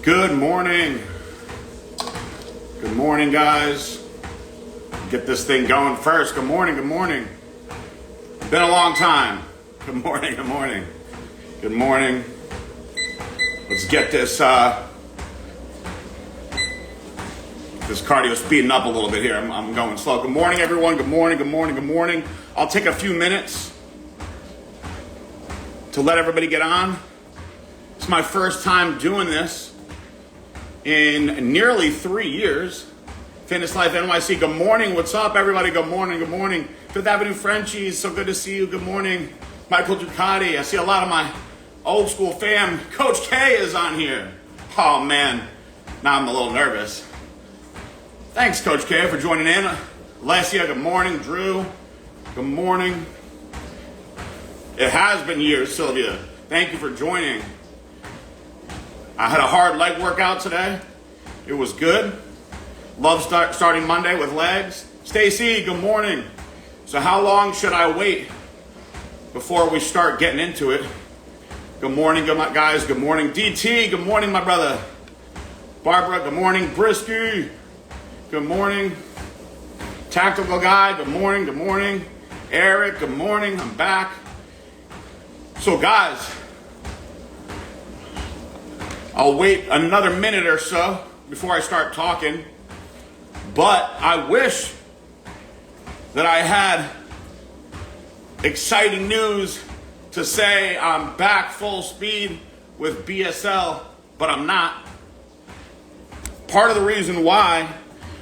Good morning. Good morning, guys. Get this thing going first. Good morning, good morning. Been a long time. Good morning, good morning. Good morning. Let's get this this cardio speeding up a little bit here. I'm going slow. Good morning, everyone. Good morning, good morning, good morning. I'll take a few minutes to let everybody get on. It's my first time doing this in nearly 3 years. Fitness Life NYC. Good morning. What's up, everybody? Good morning. Good morning. Fifth Avenue Frenchies. So good to see you. Good morning. Michael Ducati. I see a lot of my old school fam. Coach K is on here. Oh, man. Now I'm a little nervous. Thanks, Coach K, for joining in. Alessia, good morning. Drew, good morning. It has been years, Sylvia. Thank you for joining. I had a hard leg workout today. It was good. Love starting Monday with legs. Stacy, good morning. So how long should I wait before we start getting into it? Good morning, guys. Good morning. DT, good morning, my brother. Barbara, good morning. Brisky, good morning. Tactical Guy, good morning, good morning. Eric, good morning. I'm back. So guys, I'll wait another minute or so before I start talking, but I wish that I had exciting news to say I'm back full speed with BSL, but I'm not. Part of the reason why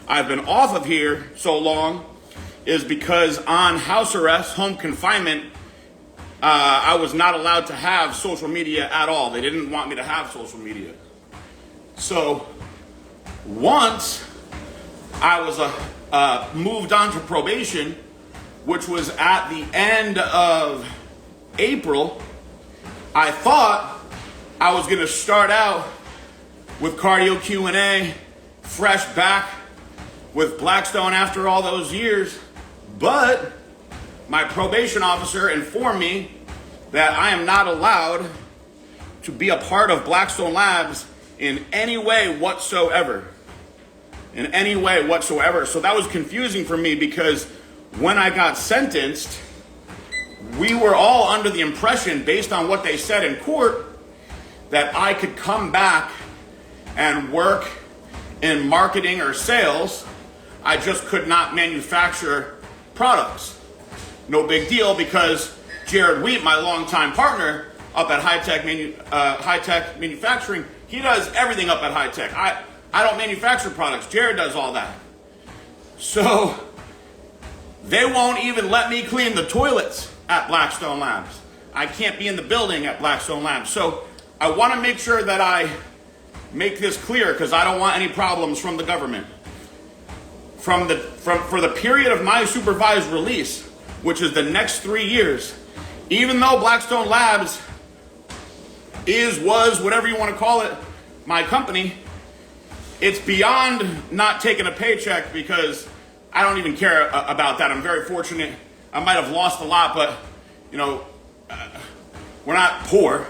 I've been off of here so long is because on house arrest, home confinement, I was not allowed to have social media at all. They didn't want me to have social media. So once I was moved on to probation, which was at the end of April, I thought I was going to start out with cardio Q&A, fresh back with Blackstone after all those years, but my probation officer informed me that I am not allowed to be a part of Blackstone Labs in any way whatsoever. In any way whatsoever. So that was confusing for me because when I got sentenced, we were all under the impression, based on what they said in court, that I could come back and work in marketing or sales. I just could not manufacture products. No big deal, because Jared Wheat, my longtime partner up at High Tech Manufacturing, he does everything up at High Tech. I don't manufacture products. Jared does all that. So they won't even let me clean the toilets at Blackstone Labs. I can't be in the building at Blackstone Labs. So I want to make sure that I make this clear, because I don't want any problems from the government. For the period of my supervised release, which is the next 3 years, even though Blackstone Labs was, whatever you want to call it, my company, it's beyond not taking a paycheck, because I don't even care about that. I'm very fortunate. I might have lost a lot, but, we're not poor.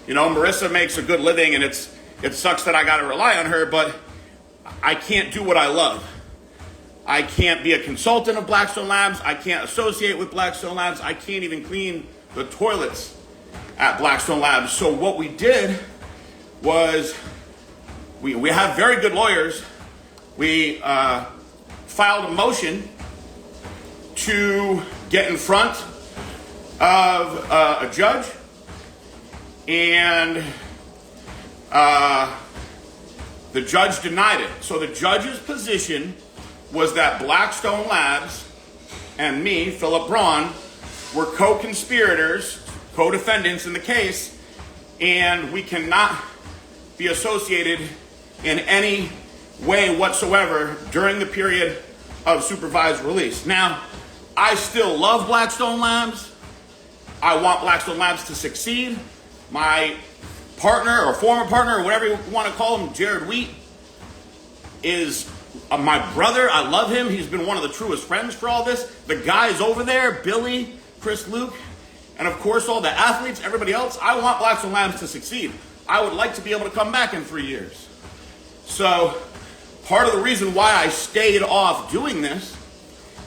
Marissa makes a good living, and it sucks that I got to rely on her, but I can't do what I love. I can't be a consultant of Blackstone Labs. I can't associate with Blackstone Labs. I can't even clean the toilets at Blackstone Labs. So what we did was, we have very good lawyers. We filed a motion to get in front of a judge, and the judge denied it. So the judge's position was that Blackstone Labs and me, Philip Braun, were co-conspirators, co-defendants in the case, and we cannot be associated in any way whatsoever during the period of supervised release. Now, I still love Blackstone Labs. I want Blackstone Labs to succeed. My partner, or former partner, or whatever you want to call him, Jared Wheat, is my brother. I love him. He's been one of the truest friends for all this. The guys over there, Billy, Chris, Luke, and of course all the athletes, everybody else. I want Blackstone Labs to succeed. I would like to be able to come back in 3 years. So part of the reason why I stayed off doing this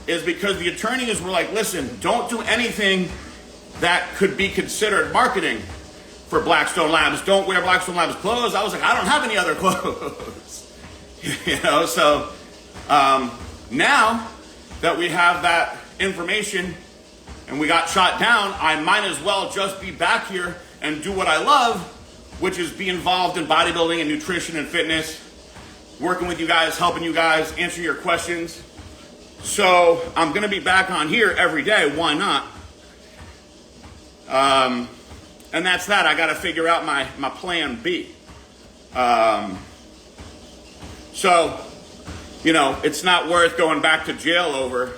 is because the attorneys were like, listen, don't do anything that could be considered marketing for Blackstone Labs. Don't wear Blackstone Labs clothes. I was like, I don't have any other clothes. So now that we have that information and we got shot down, I might as well just be back here and do what I love, which is be involved in bodybuilding and nutrition and fitness, working with you guys, helping you guys, answer your questions. So I'm going to be back on here every day. Why not? And that's that. I got to figure out my plan B. So, it's not worth going back to jail over.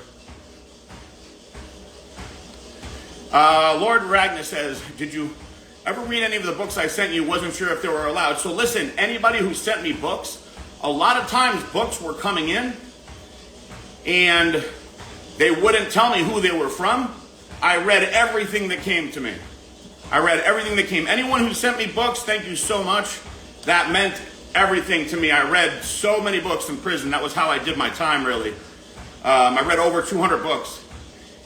Lord Ragnar says, did you ever read any of the books I sent you? Wasn't sure if they were allowed. So listen, anybody who sent me books, a lot of times books were coming in and they wouldn't tell me who they were from. I read everything that came to me. Anyone who sent me books, thank you so much. That meant everything to me. I read so many books in prison. That was how I did my time, really. I read over 200 books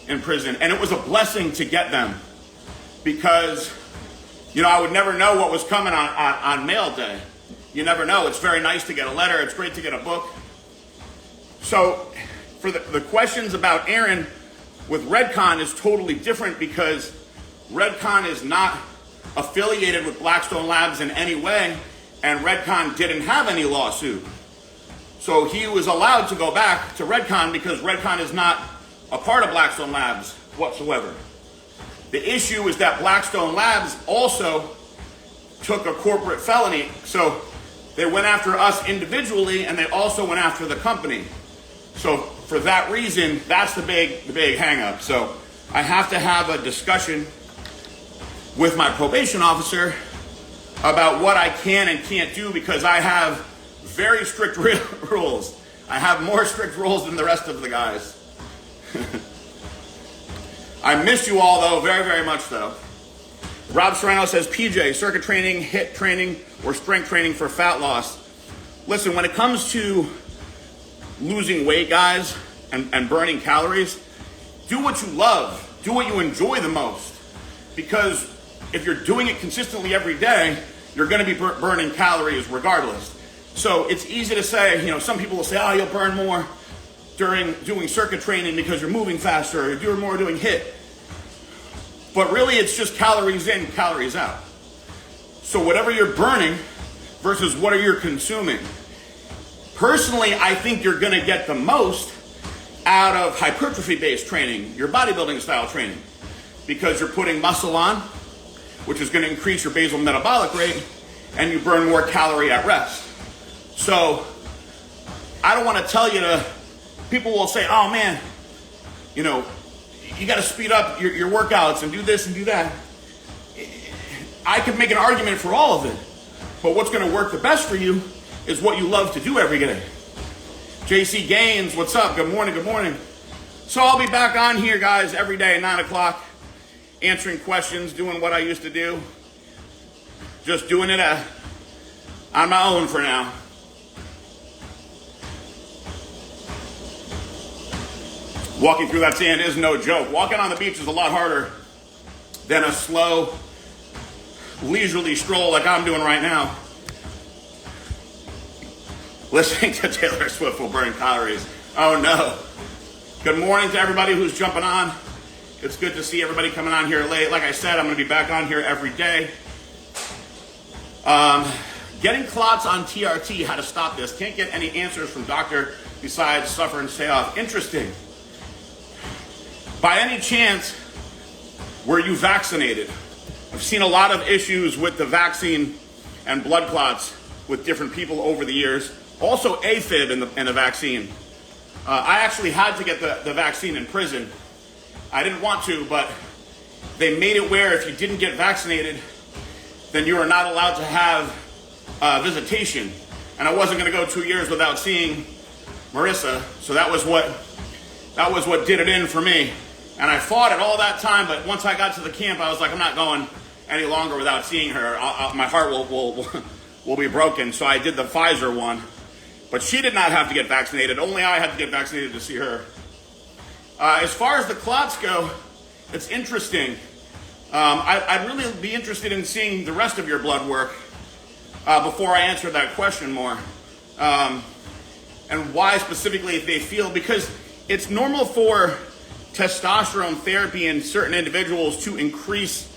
in prison, and it was a blessing to get them because, I would never know what was coming on mail day. You never know. It's very nice to get a letter. It's great to get a book. So for the questions about Aaron with Redcon is totally different because Redcon is not affiliated with Blackstone Labs in any way, and Redcon didn't have any lawsuit. So he was allowed to go back to Redcon because Redcon is not a part of Blackstone Labs whatsoever. The issue is that Blackstone Labs also took a corporate felony. So they went after us individually and they also went after the company. So for that reason, that's the big hang up. So I have to have a discussion with my probation officer about what I can and can't do because I have very strict rules. I have more strict rules than the rest of the guys. I miss you all though, very, very much though. Rob Serrano says, PJ, circuit training, HIIT training, or strength training for fat loss. Listen, when it comes to losing weight, guys, and burning calories, do what you love. Do what you enjoy the most. Because if you're doing it consistently every day, you're going to be burning calories regardless. So it's easy to say, some people will say, oh, you'll burn more during doing circuit training because you're moving faster, or you're more doing HIIT. But really, it's just calories in, calories out. So whatever you're burning versus what are you consuming. Personally, I think you're going to get the most out of hypertrophy-based training, your bodybuilding style training, because you're putting muscle on, which is going to increase your basal metabolic rate, and you burn more calorie at rest. So I don't want to tell you to, people will say, oh man, you got to speed up your workouts and do this and do that. I could make an argument for all of it, but what's going to work the best for you is what you love to do every day. JC Gaines, what's up? Good morning, good morning. So I'll be back on here, guys, every day at 9 o'clock, answering questions, doing what I used to do. Just doing it on my own for now. Walking through that sand is no joke. Walking on the beach is a lot harder than a slow, leisurely stroll like I'm doing right now. Listening to Taylor Swift will burn calories. Oh no. Good morning to everybody who's jumping on. It's good to see everybody coming on here late. Like I said, I'm going to be back on here every day. Getting clots on TRT, how to stop this. Can't get any answers from doctor besides suffer and stay off. Interesting. By any chance, were you vaccinated? I've seen a lot of issues with the vaccine and blood clots with different people over the years. Also AFib in the vaccine. I actually had to get the vaccine in prison. I didn't want to, but they made it where if you didn't get vaccinated, then you are not allowed to have visitation. And I wasn't going to go 2 years without seeing Marissa, so that was what did it in for me. And I fought it all that time, but once I got to the camp, I was like, I'm not going any longer without seeing her. My heart will be broken. So I did the Pfizer one, but she did not have to get vaccinated. Only I had to get vaccinated to see her. As far as the clots go, it's interesting. I'd really be interested in seeing the rest of your blood work before I answer that question more. And why specifically they feel, because it's normal for testosterone therapy in certain individuals to increase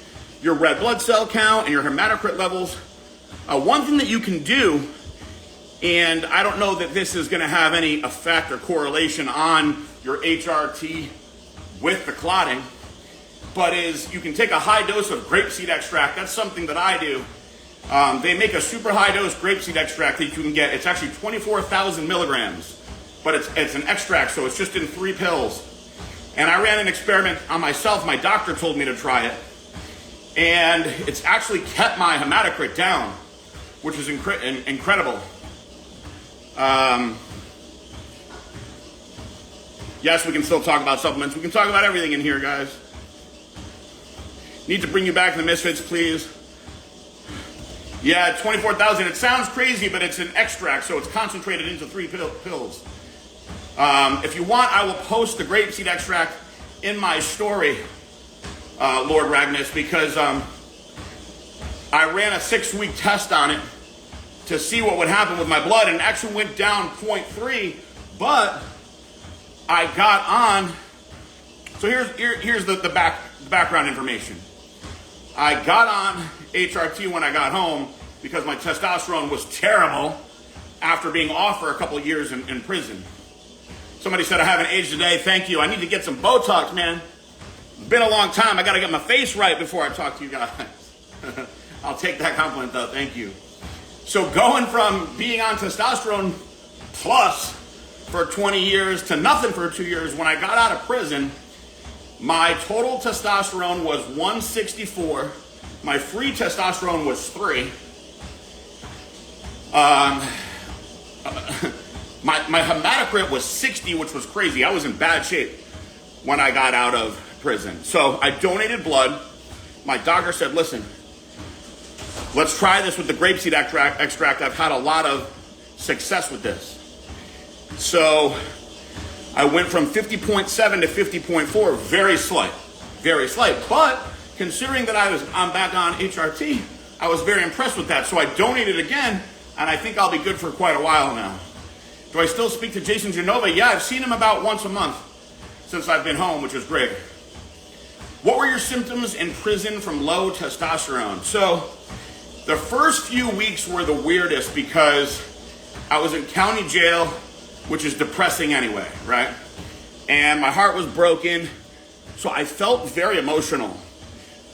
your red blood cell count and your hematocrit levels. One thing that you can do, and I don't know that this is going to have any effect or correlation on your HRT with the clotting, but is you can take a high dose of grapeseed extract. That's something that I do. They make a super high dose grapeseed extract that you can get. It's actually 24,000 milligrams, but it's an extract, so it's just in 3 pills. And I ran an experiment on myself. My doctor told me to try it, and it's actually kept my hematocrit down, which is incredible. Yes, we can still talk about supplements. We can talk about everything in here, guys. Need to bring you back to the Misfits, please. Yeah, 24,000. It sounds crazy, but it's an extract, so it's concentrated into 3 pills. If you want, I will post the grapeseed extract in my story, Lord Ragnus, because I ran a 6-week test on it to see what would happen with my blood, and it actually went down 0.3, but I got on. So here's the background information. I got on HRT when I got home because my testosterone was terrible after being off for a couple of years in prison. Somebody said I haven't aged today. Thank you. I need to get some Botox, man. It's been a long time. I got to get my face right before I talk to you guys. I'll take that compliment, though. Thank you. So going from being on testosterone plus for 20 years to nothing for 2 years, when I got out of prison, my total testosterone was 164. My free testosterone was 3. My hematocrit was 60, which was crazy. I was in bad shape when I got out of prison. So I donated blood. My doctor said, listen, let's try this with the grapeseed extract. I've had a lot of success with this. So I went from 50.7 to 50.4, very slight. But considering that I'm back on HRT, I was very impressed with that. So I donated again, and I think I'll be good for quite a while now. Do I still speak to Jason Genova? Yeah, I've seen him about once a month since I've been home, which is great. What were your symptoms in prison from low testosterone? So the first few weeks were the weirdest because I was in county jail, which is depressing anyway, right? And my heart was broken, so I felt very emotional.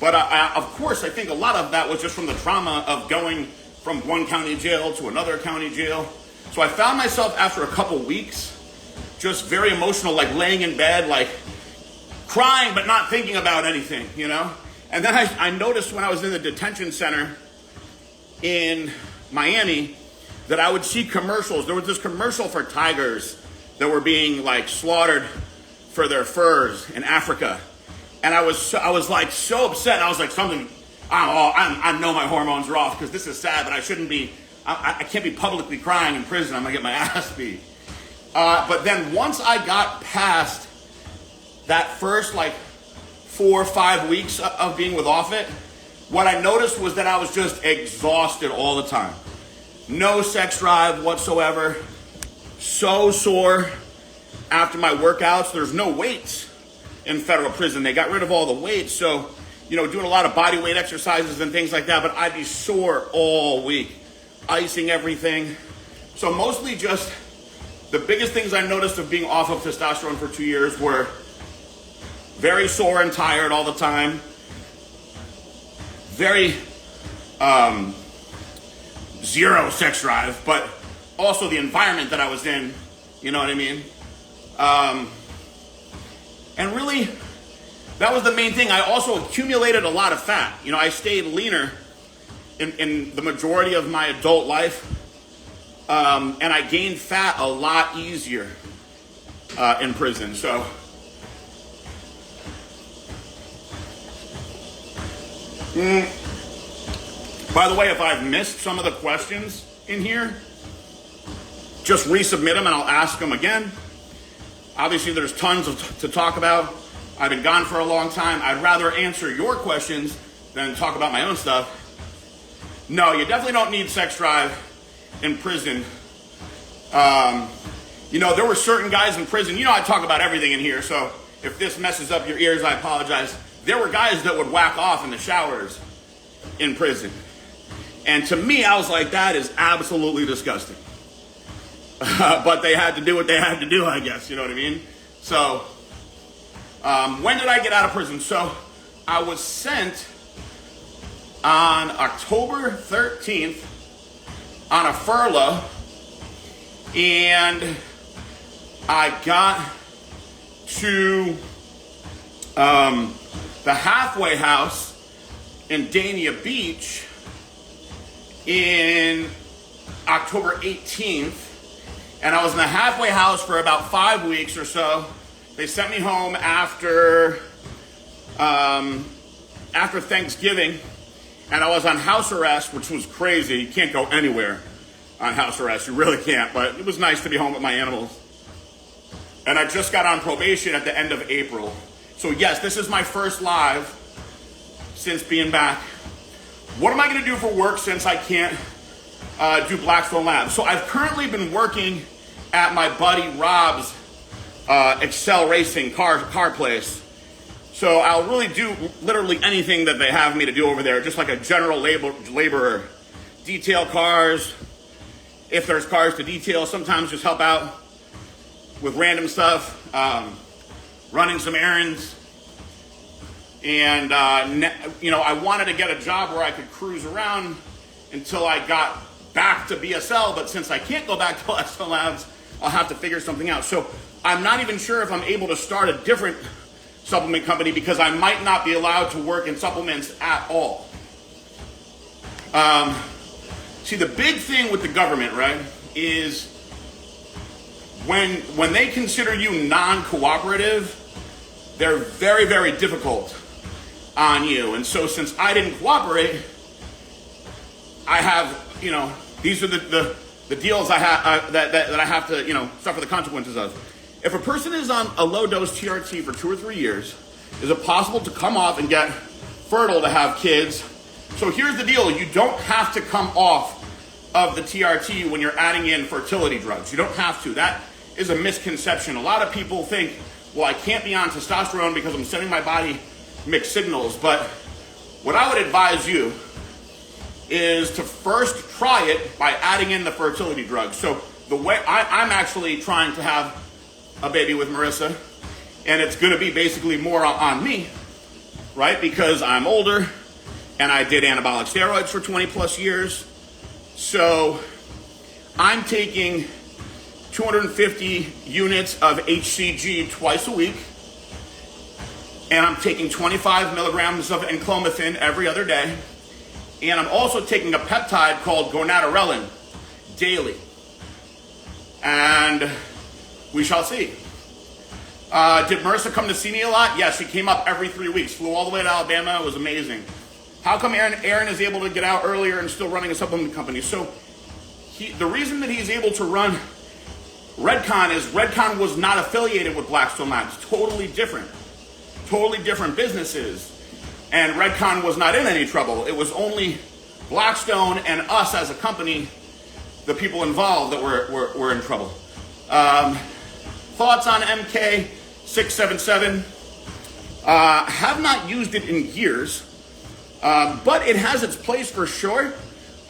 But of course, I think a lot of that was just from the trauma of going from one county jail to another county jail. So I found myself after a couple weeks just very emotional, like laying in bed, like crying but not thinking about anything, you know? And then I noticed when I was in the detention center in Miami that I would see commercials. There was this commercial for tigers that were being like slaughtered for their furs in Africa. And I was like so upset. I was like, I know my hormones are off because this is sad, but I shouldn't be, I can't be publicly crying in prison. I'm gonna get my ass beat. But then once I got past that first like 4 or 5 weeks of being off it, what I noticed was that I was just exhausted all the time. No sex drive whatsoever. So sore after my workouts. There's no weights in federal prison. They got rid of all the weights. So, doing a lot of body weight exercises and things like that, but I'd be sore all week. Icing everything. So mostly just the biggest things I noticed of being off of testosterone for 2 years were very sore and tired all the time. Very zero sex drive, but also the environment that I was in, you know what I mean? And really, that was the main thing. I also accumulated a lot of fat. I stayed leaner in the majority of my adult life, and I gained fat a lot easier in prison. So, By the way, if I've missed some of the questions in here, just resubmit them and I'll ask them again. Obviously, there's tons to talk about. I've been gone for a long time. I'd rather answer your questions than talk about my own stuff. No, you definitely don't need sex drive in prison. There were certain guys in prison. I talk about everything in here, so if this messes up your ears, I apologize. There were guys that would whack off in the showers in prison. And to me, I was like, that is absolutely disgusting. But they had to do what they had to do, I guess. You know what I mean? So, when did I get out of prison? So, I was sent on October 13th on a furlough. And I got to the halfway house in Dania Beach in October 18th. And I was in the halfway house for about 5 weeks or so. They sent me home after Thanksgiving, and I was on house arrest, which was crazy. You can't go anywhere on house arrest. You really can't, but it was nice to be home with my animals. And I just got on probation at the end of April. So yes, this is my first live since being back. What am I going to do for work since I can't do Blackstone Labs? So I've currently been working at my buddy Rob's Excel Racing car place. So I'll really do literally anything that they have me to do over there, just like a general laborer. Detail cars, if there's cars to detail, sometimes just help out with random stuff, running some errands. And, I wanted to get a job where I could cruise around until I got back to BSL, but since I can't go back to Blackstone Labs, I'll have to figure something out. So I'm not even sure if I'm able to start a different supplement company because I might not be allowed to work in supplements at all. See, the big thing with the government, right, is when they consider you non-cooperative, they're very, very difficult on you. And so since I didn't cooperate, I have, these are the deals I have that I have to, suffer the consequences of. If a person is on a low dose TRT for 2 or 3 years, is it possible to come off and get fertile to have kids? So here's the deal. You don't have to come off of the TRT when you're adding in fertility drugs. You don't have to. That is a misconception. A lot of people think, well, I can't be on testosterone because I'm sending my body mixed signals. But what I would advise you is to first try it by adding in the fertility drugs. So the way I'm actually trying to have a baby with Marissa, and it's going to be basically more on me, right? Because I'm older and I did anabolic steroids for 20 plus years. So I'm taking 250 units of HCG twice a week, and I'm taking 25 milligrams of enclomithin every other day. And I'm also taking a peptide called gonadorelin daily. And we shall see. Did Marissa come to see me a lot? Yes, she came up every 3 weeks. Flew all the way to Alabama. It was amazing. How come Aaron is able to get out earlier and still running a supplement company? So the reason that he's able to run Redcon is Redcon was not affiliated with Blackstone Labs. Totally different businesses. And Redcon was not in any trouble. It was only Blackstone and us as a company, the people involved, that were in trouble. Thoughts on MK677? Have not used it in years, but it has its place for sure,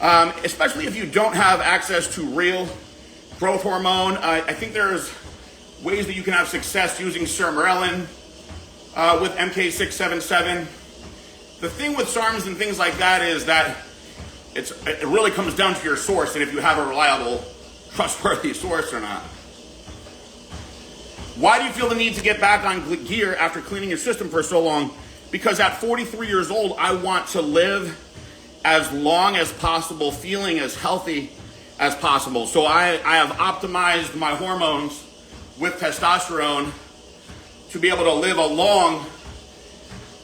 especially if you don't have access to real growth hormone. I think there's ways that you can have success using sermorelin with MK677. The thing with SARMs and things like that is that it really comes down to your source and if you have a reliable, trustworthy source or not. Why do you feel the need to get back on gear after cleaning your system for so long? Because at 43 years old, I want to live as long as possible, feeling as healthy as possible. So I have optimized my hormones with testosterone to be able to live a long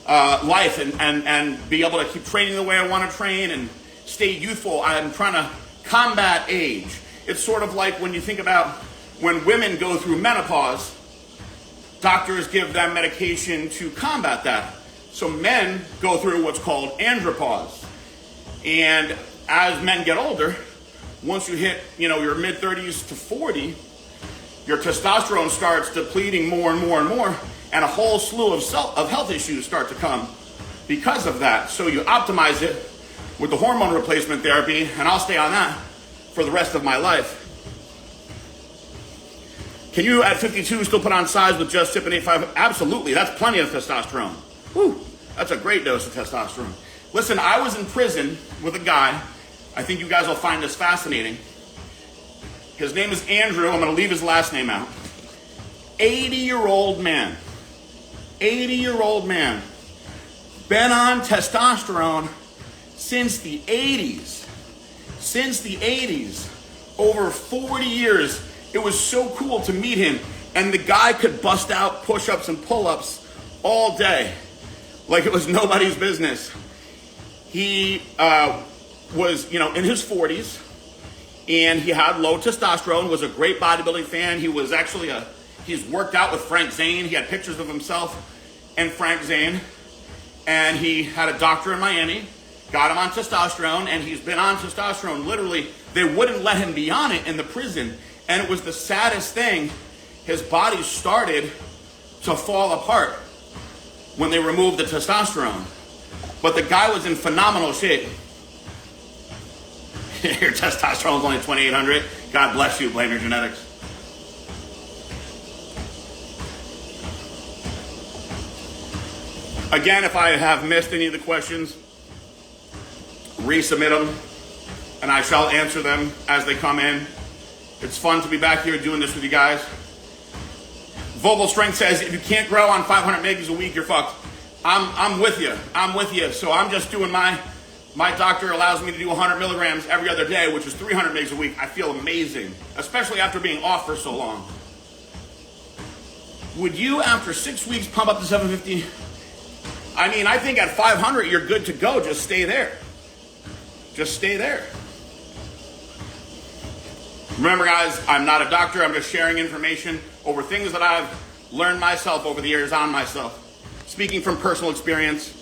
life and be able to keep training the way I want to train and stay youthful. I'm trying to combat age. It's sort of like when you think about when women go through menopause, doctors give them medication to combat that. So men go through what's called andropause. And as men get older, once you hit, your mid-30s to 40, your testosterone starts depleting more and more and more, and a whole slew of health issues start to come because of that. So you optimize it with the hormone replacement therapy, and I'll stay on that for the rest of my life. Can you, at 52, still put on size with just sipping 8.5? Absolutely, that's plenty of testosterone. Whew, that's a great dose of testosterone. Listen, I was in prison with a guy. I think you guys will find this fascinating. His name is Andrew. I'm going to leave his last name out. 80-year-old man. 80-year-old man. Been on testosterone since the 80s. Since the 80s. Over 40 years. It was so cool to meet him. And the guy could bust out push-ups and pull-ups all day. Like it was nobody's business. He was, in his 40s. And he had low testosterone, was a great bodybuilding fan. He was actually he's worked out with Frank Zane. He had pictures of himself and Frank Zane. And he had a doctor in Miami, got him on testosterone, and he's been on testosterone. Literally, they wouldn't let him be on it in the prison. And it was the saddest thing. His body started to fall apart when they removed the testosterone. But the guy was in phenomenal shape. Your testosterone is only 2,800. God bless you, blame your genetics. Again, if I have missed any of the questions, resubmit them, and I shall answer them as they come in. It's fun to be back here doing this with you guys. Vogel Strength says, if you can't grow on 500 megs a week, you're fucked. I'm with you. I'm with you. So I'm just doing my doctor allows me to do 100 milligrams every other day, which is 300 megs a week. I feel amazing, especially after being off for so long. Would you, after 6 weeks, pump up to 750? I mean, I think at 500, you're good to go. Just stay there. Just stay there. Remember, guys, I'm not a doctor. I'm just sharing information over things that I've learned myself over the years on myself. Speaking from personal experience.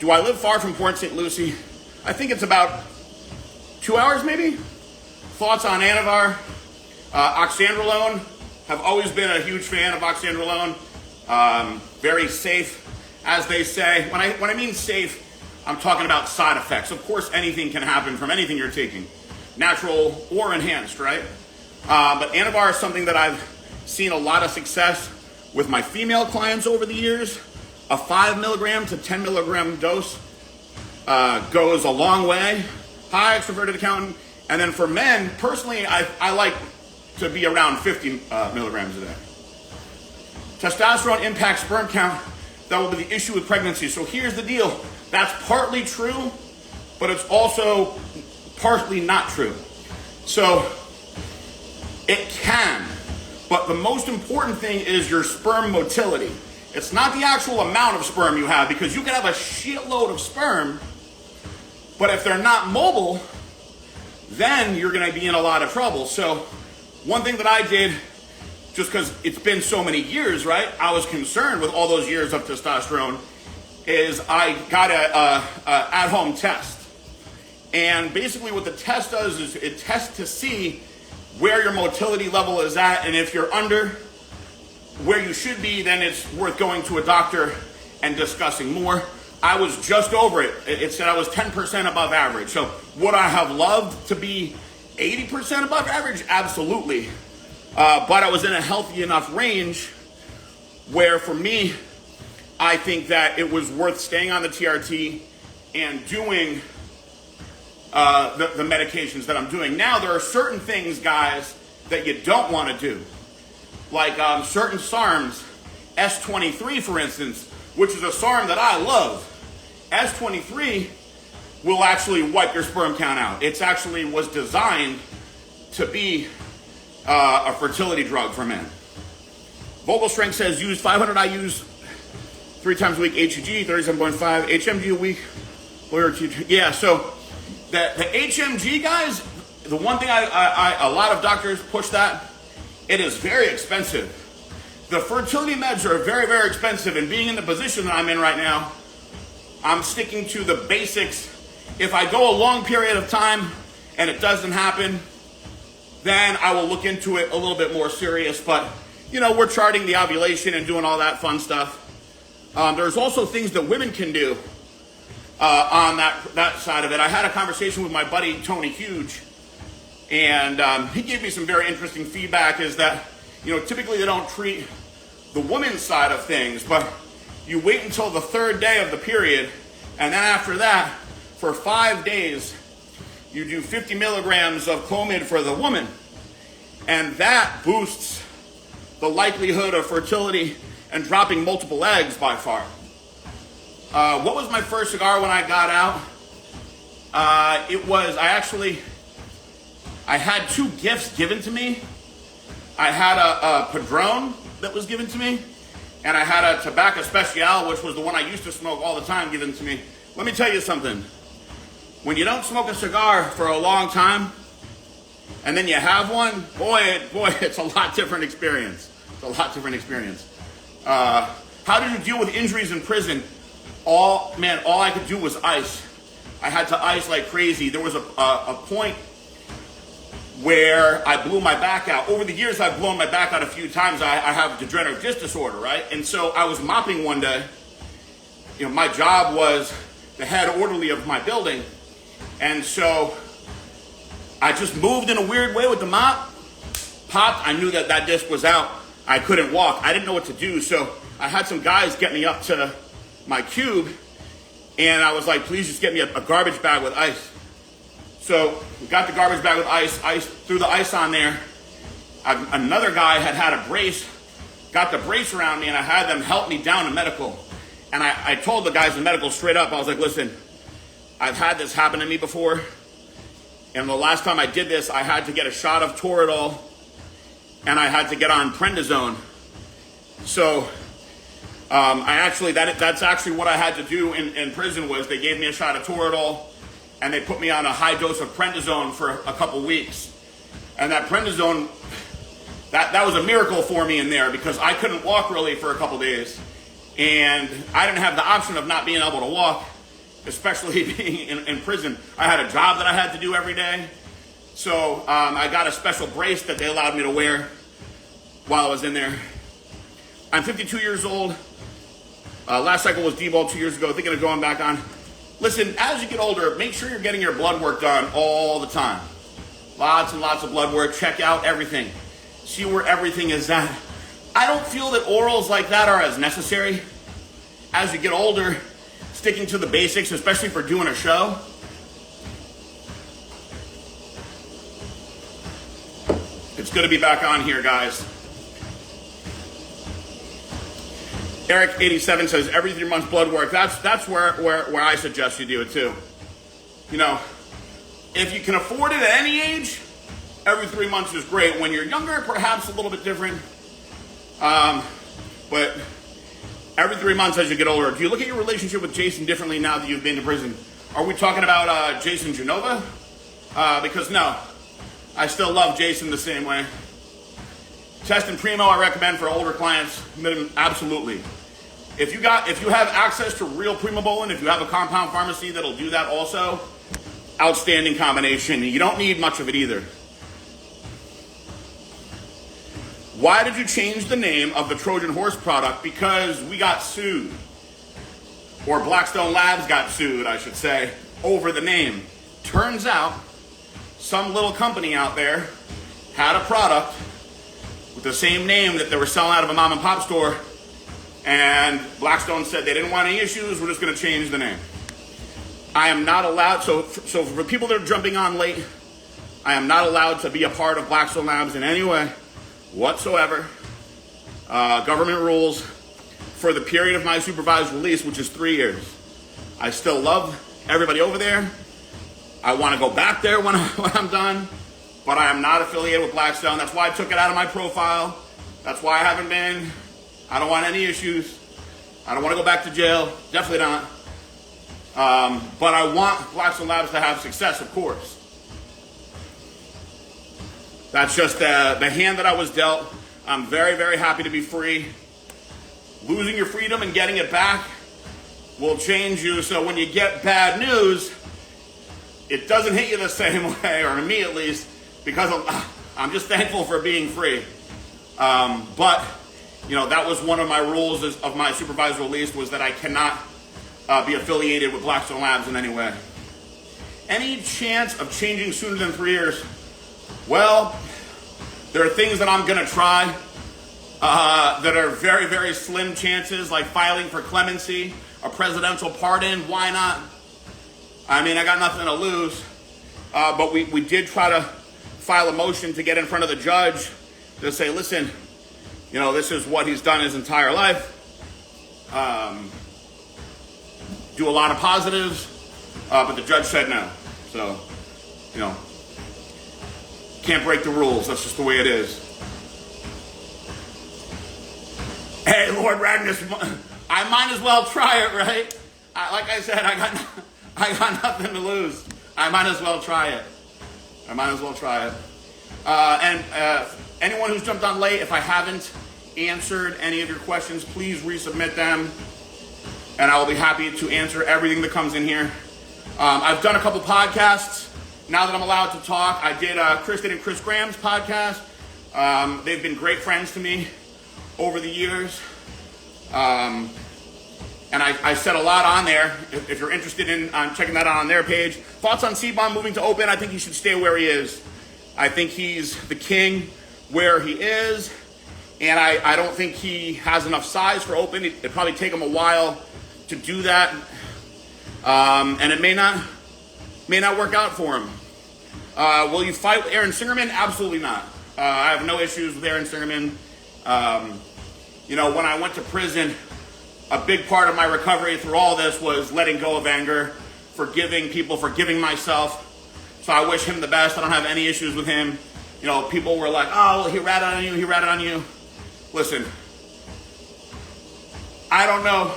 Do I live far from Port St. Lucie? I think it's about 2 hours, maybe? Thoughts on Anavar? Oxandrolone. Have always been a huge fan of oxandrolone. Very safe, as they say. When I mean safe, I'm talking about side effects. Of course, anything can happen from anything you're taking. Natural or enhanced, right? But Anavar is something that I've seen a lot of success with my female clients over the years. A 5 milligram to 10 milligram dose goes a long way. Hi, extroverted accountant. And then for men, personally, I like to be around 50 milligrams a day. Testosterone impacts sperm count. That will be the issue with pregnancy. So here's the deal. That's partly true, but it's also partly not true. So it can, but the most important thing is your sperm motility. It's not the actual amount of sperm you have, because you can have a shitload of sperm, but if they're not mobile, then you're going to be in a lot of trouble. So one thing that I did, just because it's been so many years, right? I was concerned with all those years of testosterone, is I got a at-home test. And basically what the test does is it tests to see where your motility level is at, and if you're under where you should be, then it's worth going to a doctor and discussing more. I was just over it. It said I was 10% above average. So would I have loved to be 80% above average? Absolutely. But I was in a healthy enough range where, for me, I think that it was worth staying on the TRT and doing the medications that I'm doing. Now, there are certain things, guys, that you don't want to do. Like certain SARMs, S23, for instance, which is a SARM that I love. S23 will actually wipe your sperm count out. It actually was designed to be a fertility drug for men. Vogel Strength says use 500 IUs 3 times a week, HEG, 37.5, HMG a week. Yeah, so the HMG guys, the one thing a lot of doctors push that, it is very expensive. The fertility meds are very, very expensive, and being in the position that I'm in right now, I'm sticking to the basics. If I go a long period of time and it doesn't happen, then I will look into it a little bit more serious. But, you know, we're charting the ovulation and doing all that fun stuff. There's also things that women can do on that side of it. I had a conversation with my buddy, Tony Huge, and he gave me some very interesting feedback, is that, you know, typically they don't treat the woman's side of things, but you wait until the third day of the period, and then after that, for 5 days, you do 50 milligrams of Clomid for the woman, and that boosts the likelihood of fertility and dropping multiple eggs by far. What was my first cigar when I got out? I had 2 gifts given to me. I had a Padron that was given to me, and I had a Tobacco Especial, which was the one I used to smoke all the time, given to me. Let me tell you something. When you don't smoke a cigar for a long time, and then you have one, boy, it's a lot different experience. It's a lot different experience. How did you deal with injuries in prison? All I could do was ice. I had to ice like crazy. There was a point where I blew my back out. Over the years, I've blown my back out a few times. I have degenerative disc disorder, right? And so I was mopping one day. You know, my job was the head orderly of my building. And so I just moved in a weird way with the mop, popped. I knew that disc was out. I couldn't walk. I didn't know what to do. So I had some guys get me up to my cube, and I was like, please just get me a garbage bag with ice. So we got the garbage bag with ice, threw the ice on there. Another guy had a brace, got the brace around me, and I had them help me down to medical. And I told the guys in medical straight up, I was like, listen, I've had this happen to me before, and the last time I did this, I had to get a shot of Toradol, and I had to get on prednisone. So that's actually what I had to do in prison. Was they gave me a shot of Toradol, and they put me on a high dose of prednisone for a couple weeks. And that prednisone, that was a miracle for me in there, because I couldn't walk really for a couple days. And I didn't have the option of not being able to walk, especially being in prison. I had a job that I had to do every day. So I got a special brace that they allowed me to wear while I was in there. I'm 52 years old. Last cycle was deballed 2 years ago, thinking of going back on. Listen, as you get older, make sure you're getting your blood work done all the time. Lots and lots of blood work. Check out everything. See where everything is at. I don't feel that orals like that are as necessary. As you get older, sticking to the basics, especially for doing a show. It's good to be back on here, guys. Eric87 says every 3 months blood work. That's where I suggest you do it too. You know, if you can afford it at any age, every 3 months is great. When you're younger, perhaps a little bit different. But every 3 months as you get older. Do you look at your relationship with Jason differently now that you've been to prison? Are we talking about Jason Genova? Because no, I still love Jason the same way. Test and Primo I recommend for older clients, absolutely. If you have access to real Primobolan, if you have a compound pharmacy that'll do that also, outstanding combination. You don't need much of it either. Why did you change the name of the Trojan Horse product? Because we got sued. Or Blackstone Labs got sued, I should say, over the name. Turns out, some little company out there had a product with the same name that they were selling out of a mom and pop store, and Blackstone said they didn't want any issues, we're just going to change the name. I am not allowed, so for people that are jumping on late, I am not allowed to be a part of Blackstone Labs in any way whatsoever. Government rules for the period of my supervised release, which is 3 years. I still love everybody over there. I want to go back there when I'm done, but I am not affiliated with Blackstone. That's why I took it out of my profile. That's why I haven't been. I don't want any issues. I don't want to go back to jail. Definitely not. But I want Blackstone Labs to have success, of course. That's just the hand that I was dealt. I'm very, very happy to be free. Losing your freedom and getting it back will change you. So when you get bad news, it doesn't hit you the same way, or me at least, because I'm just thankful for being free. But, you know, that was one of my rules of my supervisor release, was that I cannot be affiliated with Blackstone Labs in any way. Any chance of changing sooner than 3 years? Well, there are things that I'm going to try that are very, very slim chances, like filing for clemency, a presidential pardon. Why not? I mean, I got nothing to lose. But we did try to file a motion to get in front of the judge to say, listen, you know, this is what he's done his entire life. Do a lot of positives, but the judge said no. So, you know, can't break the rules. That's just the way it is. Hey, Lord Ragnus, I might as well try it, right? Like I said, I got nothing to lose. I might as well try it. And anyone who's jumped on late, if I haven't answered any of your questions, please resubmit them, and I will be happy to answer everything that comes in here. I've done a couple podcasts. Now that I'm allowed to talk, I did Kristen and Chris Graham's podcast. They've been great friends to me over the years. And I said a lot on there. If you're interested in checking that out on their page. Thoughts on C-Bond moving to open? I think he should stay where he is. I think he's the king where he is. And I don't think he has enough size for open. It'd probably take him a while to do that. And it may not work out for him. Will you fight with Aaron Singerman? Absolutely not. I have no issues with Aaron Singerman. You know, when I went to prison, a big part of my recovery through all this was letting go of anger, forgiving people, forgiving myself. So I wish him the best. I don't have any issues with him. You know, people were like, oh, well, he ratted on you. Listen, I don't know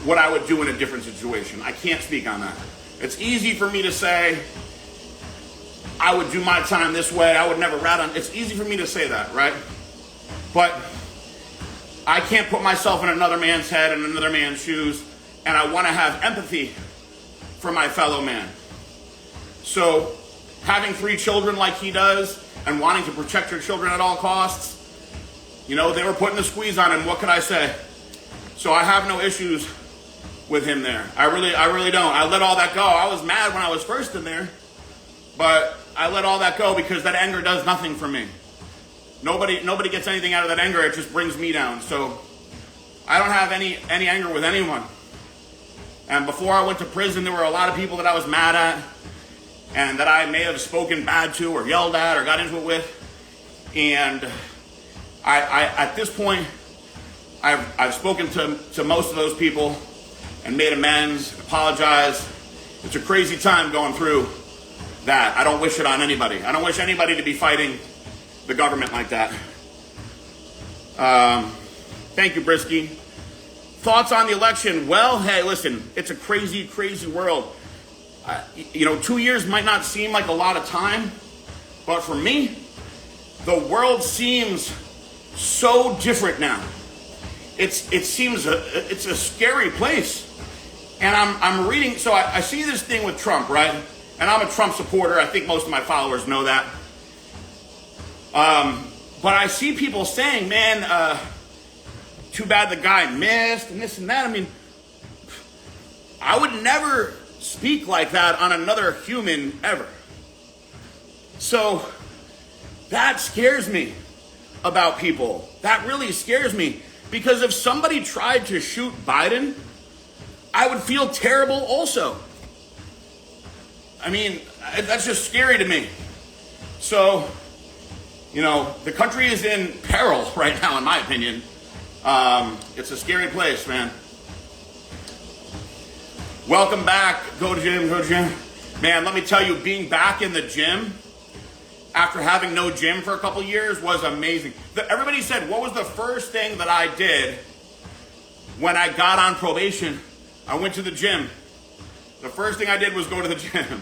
what I would do in a different situation. I can't speak on that. It's easy for me to say, I would do my time this way. I would never rat on. It's easy for me to say that, right? But I can't put myself in another man's head and another man's shoes, and I want to have empathy for my fellow man. So having 3 children like he does and wanting to protect your children at all costs, you know, they were putting the squeeze on him. What could I say? So I have no issues with him there. I really don't. I let all that go. I was mad when I was first in there, but I let all that go because that anger does nothing for me. Nobody gets anything out of that anger. It just brings me down. So I don't have any anger with anyone. And before I went to prison, there were a lot of people that I was mad at and that I may have spoken bad to or yelled at or got into it with. And I at this point, I've spoken to most of those people and made amends, apologized. It's a crazy time going through that. I don't wish it on anybody. I don't wish anybody to be fighting the government like that. Thank you, Brisky. Thoughts on the election? Well, hey, listen, it's a crazy, crazy world. You know, 2 years might not seem like a lot of time, but for me, the world seems so different now. It seems it's a scary place. And I'm reading, so I see this thing with Trump, right? And I'm a Trump supporter. I think most of my followers know that. But I see people saying, man, too bad the guy missed and this and that. I mean, I would never speak like that on another human ever. So that scares me about people. That really scares me. Because if somebody tried to shoot Biden, I would feel terrible also. I mean, that's just scary to me. So, you know, the country is in peril right now, in my opinion. It's a scary place, man. Welcome back. Go to gym, go to gym. Man, let me tell you, being back in the gym after having no gym for a couple years was amazing. Everybody said, what was the first thing that I did when I got on probation? I went to the gym. The first thing I did was go to the gym.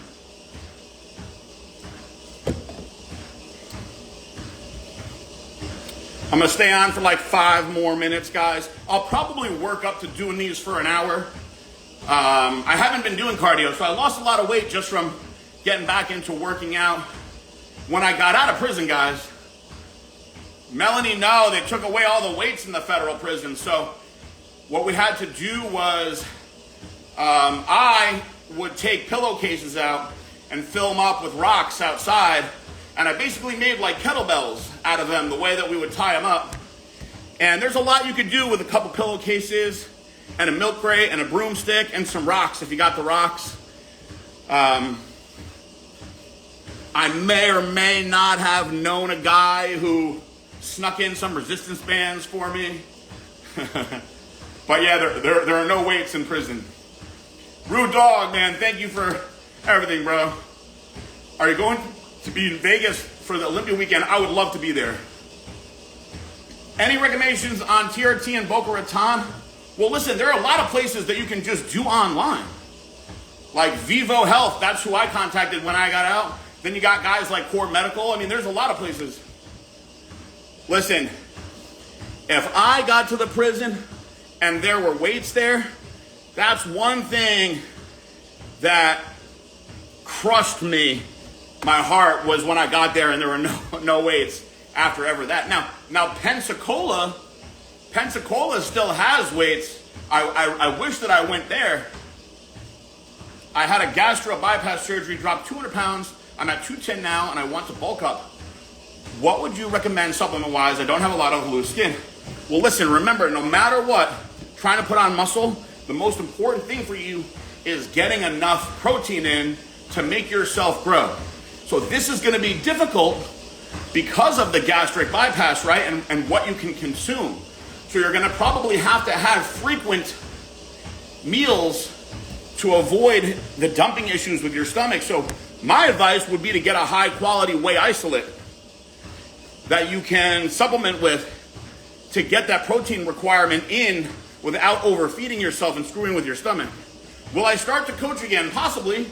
I'm gonna stay on for like 5 more minutes, guys. I'll probably work up to doing these for an hour. I haven't been doing cardio, so I lost a lot of weight just from getting back into working out. When I got out of prison, guys, Melanie, no, they took away all the weights in the federal prison. So what we had to do was I would take pillowcases out and fill them up with rocks outside. And I basically made like kettlebells out of them, the way that we would tie them up. And there's a lot you could do with a couple pillowcases and a milk crate and a broomstick and some rocks if you got the rocks. I may or may not have known a guy who snuck in some resistance bands for me. But yeah, there are no weights in prison. Rude Dog, man, thank you for everything, bro. Are you going to be in Vegas for the Olympia weekend? I would love to be there. Any recommendations on TRT and Boca Raton? Well, listen, there are a lot of places that you can just do online. Like Vivo Health, that's who I contacted when I got out. Then you got guys like Core Medical. I mean, there's a lot of places. Listen, if I got to the prison and there were weights there, that's one thing that crushed me. My heart was when I got there and there were no weights after ever that. Now Pensacola still has weights. I wish that I went there. I had a gastro bypass surgery, dropped 200 pounds. I'm at 210 now and I want to bulk up. What would you recommend supplement-wise? I don't have a lot of loose skin. Well, listen, remember, no matter what, trying to put on muscle, the most important thing for you is getting enough protein in to make yourself grow. So this is going to be difficult because of the gastric bypass, right? And what you can consume. So you're going to probably have to have frequent meals to avoid the dumping issues with your stomach. So my advice would be to get a high quality whey isolate that you can supplement with to get that protein requirement in without overfeeding yourself and screwing with your stomach. Will I start to coach again? Possibly.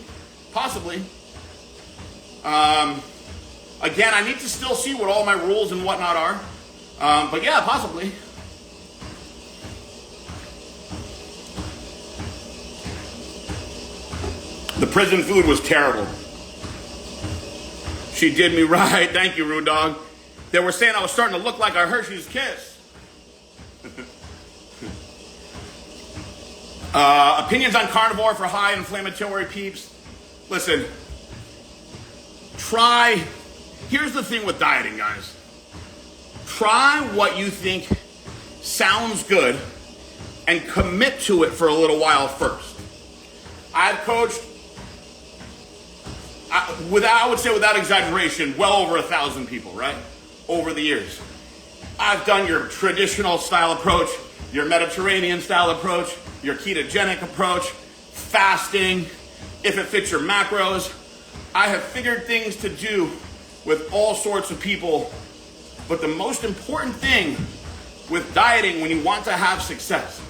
Again, I need to still see what all my rules and whatnot are. But yeah, possibly. The prison food was terrible. She did me right. Thank you, Rude Dog. They were saying I was starting to look like a Hershey's Kiss. Opinions on carnivore for high inflammatory peeps. Listen, here's the thing with dieting, guys. Try what you think sounds good and commit to it for a little while first. I've coached, I would say without exaggeration, well over 1,000 people, right? Over the years. I've done your traditional style approach, your Mediterranean style approach, your ketogenic approach, fasting, if it fits your macros. I have figured things to do with all sorts of people, but the most important thing with dieting when you want to have success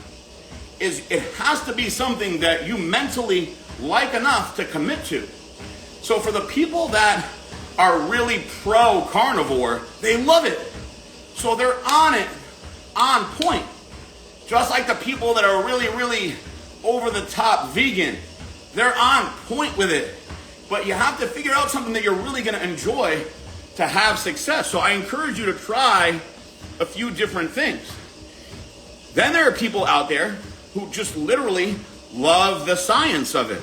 is it has to be something that you mentally like enough to commit to. So for the people that are really pro carnivore, they love it. So they're on it, on point. Just like the people that are really, really over the top vegan, they're on point with it. But you have to figure out something that you're really going to enjoy to have success. So I encourage you to try a few different things. Then there are people out there who just literally love the science of it.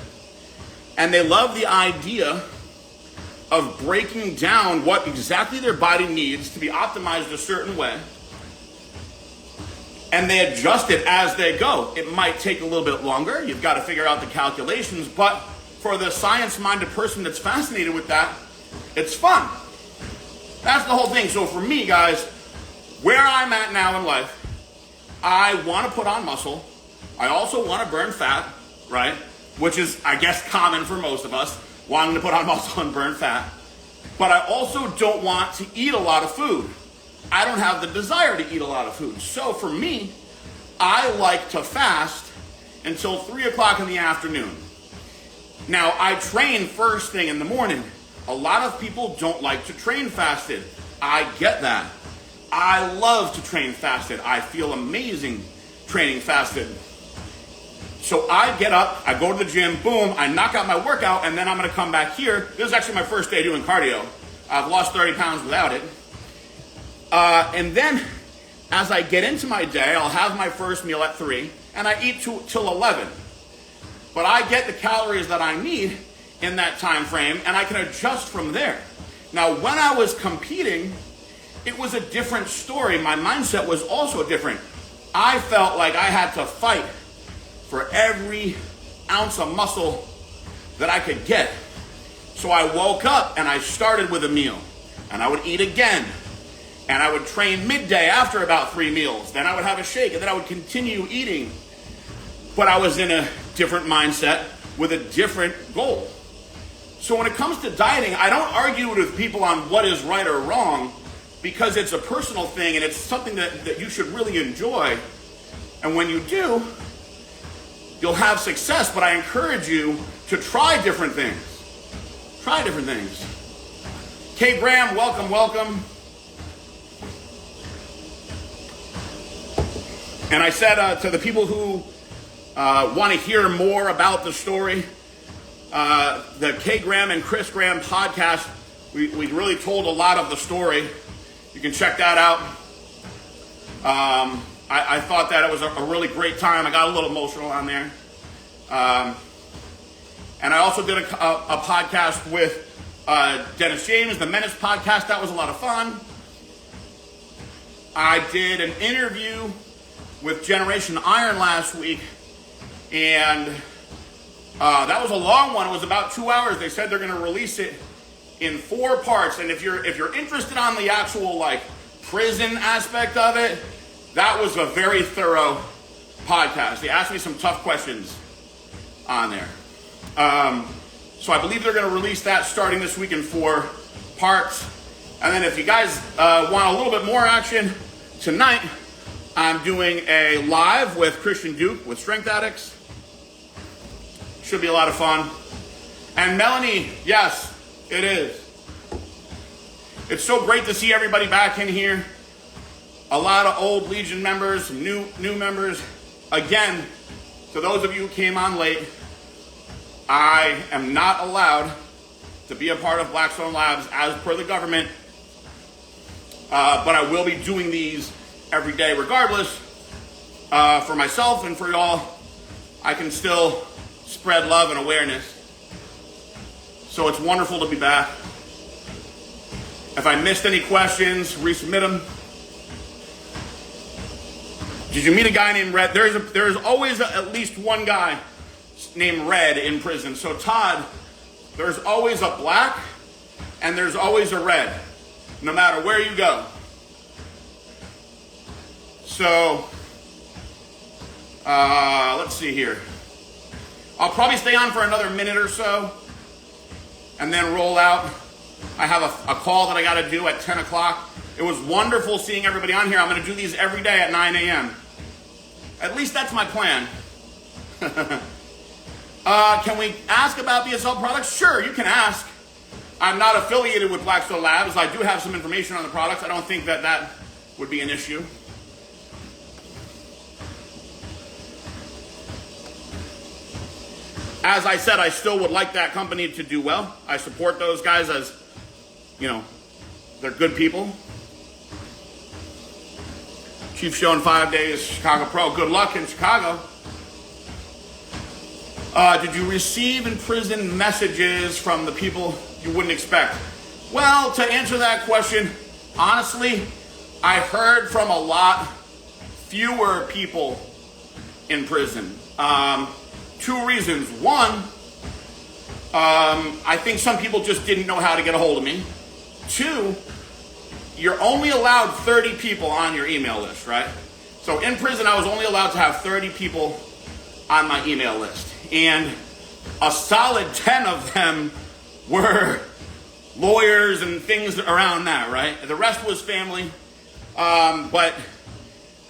And they love the idea of breaking down what exactly their body needs to be optimized a certain way. And they adjust it as they go. It might take a little bit longer. You've got to figure out the calculations. But for the science-minded person that's fascinated with that, it's fun. That's the whole thing. So for me, guys, where I'm at now in life, I want to put on muscle. I also want to burn fat, right? Which is, I guess, common for most of us, wanting to put on muscle and burn fat. But I also don't want to eat a lot of food. I don't have the desire to eat a lot of food. So for me, I like to fast until 3 o'clock in the afternoon. Now, I train first thing in the morning. A lot of people don't like to train fasted. I get that. I love to train fasted. I feel amazing training fasted. So I get up, I go to the gym, boom, I knock out my workout, and then I'm going to come back here. This is actually my first day doing cardio. I've lost 30 pounds without it. And then as I get into my day, I'll have my first meal at 3, and I eat till 11. But I get the calories that I need in that time frame, and I can adjust from there. Now, when I was competing, it was a different story. My mindset was also different. I felt like I had to fight for every ounce of muscle that I could get. So I woke up and I started with a meal, and I would eat again, and I would train midday after about 3 meals. Then I would have a shake, and then I would continue eating. But I was in a different mindset with a different goal. So when it comes to dieting, I don't argue with people on what is right or wrong, because it's a personal thing and it's something that you should really enjoy. And when you do, you'll have success. But I encourage you to try different things. Try different things. Kay Graham, welcome, welcome. And I said to the people who want to hear more about the story, the Kay Graham and Chris Graham podcast, we really told a lot of the story. You can check that out. I thought that it was a really great time. I got a little emotional on there. And I also did a podcast with Dennis James, the Menace podcast. That was a lot of fun. I did an interview with Generation Iron last week, and that was a long one. It was about 2 hours. They said they're going to release it in 4 parts. And if you're interested on the actual like prison aspect of it, that was a very thorough podcast. They asked me some tough questions on there. So I believe they're going to release that starting this week in 4 parts. And then if you guys want a little bit more action, tonight I'm doing a live with Christian Duke with Strength Addicts. Should be a lot of fun. And Melanie, yes, it is. It's so great to see everybody back in here. A lot of old Legion members, new members. Again, to those of you who came on late, I am not allowed to be a part of Blackstone Labs as per the government, but I will be doing these every day regardless. For myself and for y'all, I can still spread love and awareness. So it's wonderful to be back. If I missed any questions, resubmit them. Did you meet a guy named Red? There's always at least one guy named Red in prison. So Todd, there's always a black and there's always a red, no matter where you go. So, let's see here. I'll probably stay on for another minute or so and then roll out. I have a call that I got to do at 10 o'clock. It was wonderful seeing everybody on here. I'm going to do these every day at 9 a.m. At least that's my plan. Can we ask about BSL products? Sure, you can ask. I'm not affiliated with Blackstone Labs. I do have some information on the products. I don't think that would be an issue. As I said, I still would like that company to do well. I support those guys as, they're good people. Chief show in 5 days, Chicago Pro. Good luck in Chicago. Did you receive in prison messages from the people you wouldn't expect? Well, to answer that question, honestly, I heard from a lot fewer people in prison. 2 reasons. One, I think some people just didn't know how to get a hold of me. 2, you're only allowed 30 people on your email list, right? So in prison, I was only allowed to have 30 people on my email list. And a solid 10 of them were lawyers and things around that, right? The rest was family. But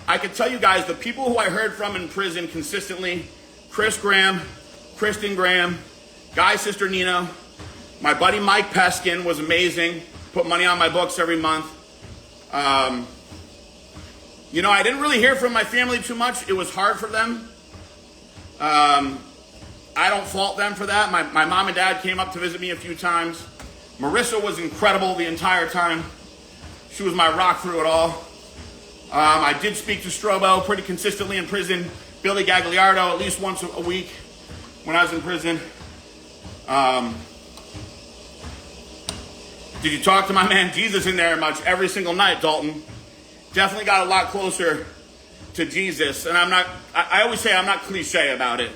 I can tell you guys, the people who I heard from in prison consistently, Chris Graham, Kristen Graham, Guy's sister Nina, my buddy Mike Peskin was amazing, put money on my books every month. You know, I didn't really hear from my family too much. It was hard for them. I don't fault them for that. My mom and dad came up to visit me a few times. Marissa was incredible the entire time. She was my rock through it all. I did speak to Strobo pretty consistently in prison. Billy Gagliardo at least once a week when I was in prison. Did you talk to my man Jesus in there much? Every single night, Dalton. Definitely got a lot closer to Jesus. And I always say I'm not cliche about it.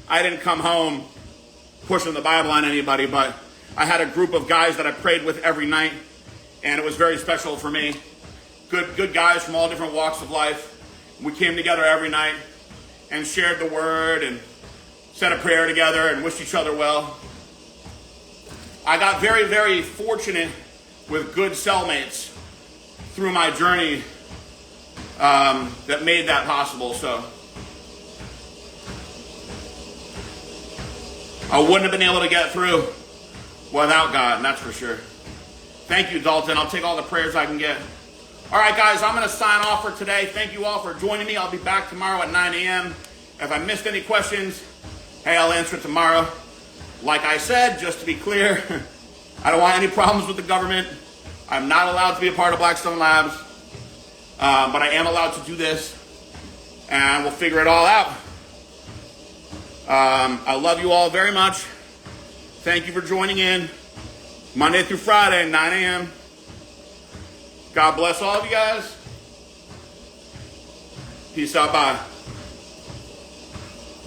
I didn't come home pushing the Bible on anybody, but I had a group of guys that I prayed with every night, and it was very special for me. Good guys from all different walks of life. We came together every night and shared the word and said a prayer together and wished each other well. I got very, very fortunate with good cellmates through my journey that made that possible. So I wouldn't have been able to get through without God, and that's for sure. Thank you, Dalton. I'll take all the prayers I can get. All right, guys, I'm going to sign off for today. Thank you all for joining me. I'll be back tomorrow at 9 a.m. If I missed any questions, hey, I'll answer it tomorrow. Like I said, just to be clear, I don't want any problems with the government. I'm not allowed to be a part of Blackstone Labs, but I am allowed to do this, and we'll figure it all out. I love you all very much. Thank you for joining in. Monday through Friday, 9 a.m. God bless all of you guys. Peace out. Bye.